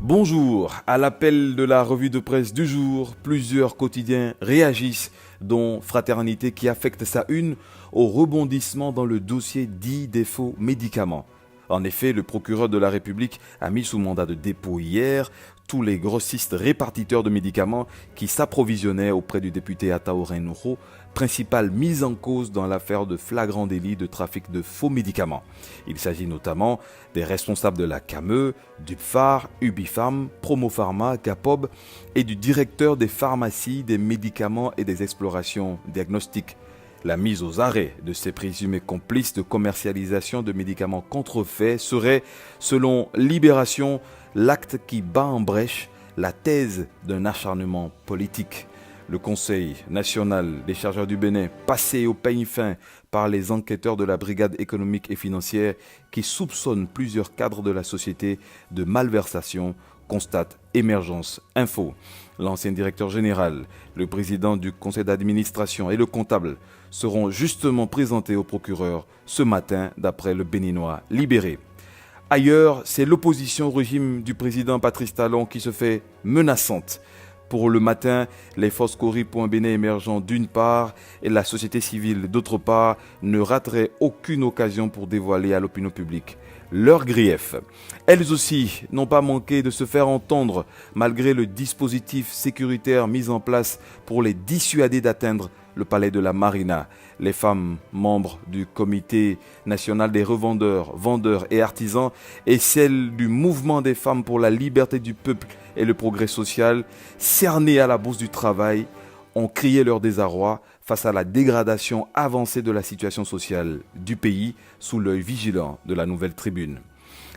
Bonjour, à l'appel de la revue de presse du jour, plusieurs quotidiens réagissent, dont Fraternité qui affecte sa une au rebondissement dans le dossier dit des faux médicaments. En effet, le procureur de la République a mis sous mandat de dépôt hier tous les grossistes répartiteurs de médicaments qui s'approvisionnaient auprès du député Ataorin Nouro, principale mise en cause dans l'affaire de flagrant délit de trafic de faux médicaments. Il s'agit notamment des responsables de la CAME, d'UPFAR, Ubipharm, Promopharma, Gapob et du directeur des pharmacies, des médicaments et des explorations diagnostiques. La mise aux arrêts de ces présumés complices de commercialisation de médicaments contrefaits serait, selon Libération, l'acte qui bat en brèche la thèse d'un acharnement politique. Le Conseil national des chargeurs du Bénin, passé au peigne fin par les enquêteurs de la brigade économique et financière qui soupçonnent plusieurs cadres de la société de malversation, constate Émergence Info. L'ancien directeur général, le président du conseil d'administration et le comptable seront justement présentés au procureur ce matin d'après le Béninois libéré. Ailleurs, c'est l'opposition au régime du président Patrice Talon qui se fait menaçante. Pour le matin, les forces Cori pour un Bénin émergent d'une part et la société civile d'autre part ne rateraient aucune occasion pour dévoiler à l'opinion publique leurs griefs. Elles aussi n'ont pas manqué de se faire entendre malgré le dispositif sécuritaire mis en place pour les dissuader d'atteindre le palais de la Marina. Les femmes membres du comité national des revendeurs, vendeurs et artisans et celles du mouvement des femmes pour la liberté du peuple et le progrès social, cernées à la bourse du travail, ont crié leur désarroi face à la dégradation avancée de la situation sociale du pays sous l'œil vigilant de la Nouvelle Tribune.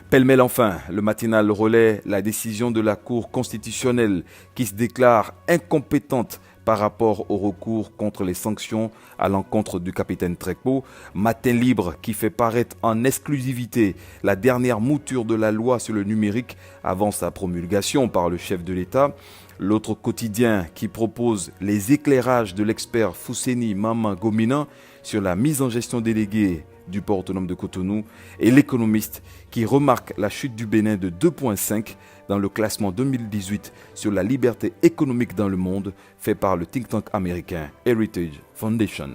Pêle-mêle enfin, le matinal relaie la décision de la Cour constitutionnelle qui se déclare incompétente par rapport au recours contre les sanctions à l'encontre du capitaine Trekpo. Matin Libre qui fait paraître en exclusivité la dernière mouture de la loi sur le numérique avant sa promulgation par le chef de l'État. L'autre quotidien qui propose les éclairages de l'expert Fousseni Mama Gomina sur la mise en gestion déléguée du port autonome de Cotonou et l'économiste qui remarque la chute du Bénin de 2,5 dans le classement 2018 sur la liberté économique dans le monde fait par le think tank américain Heritage Foundation.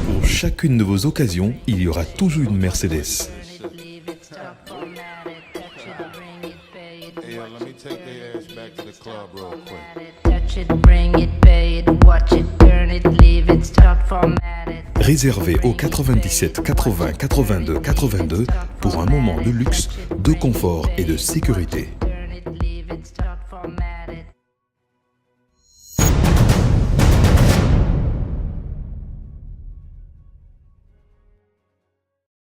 Pour chacune de vos occasions, il y aura toujours une Mercedes. Réservé au 97 80 82 82 pour un moment de luxe, de confort et de sécurité.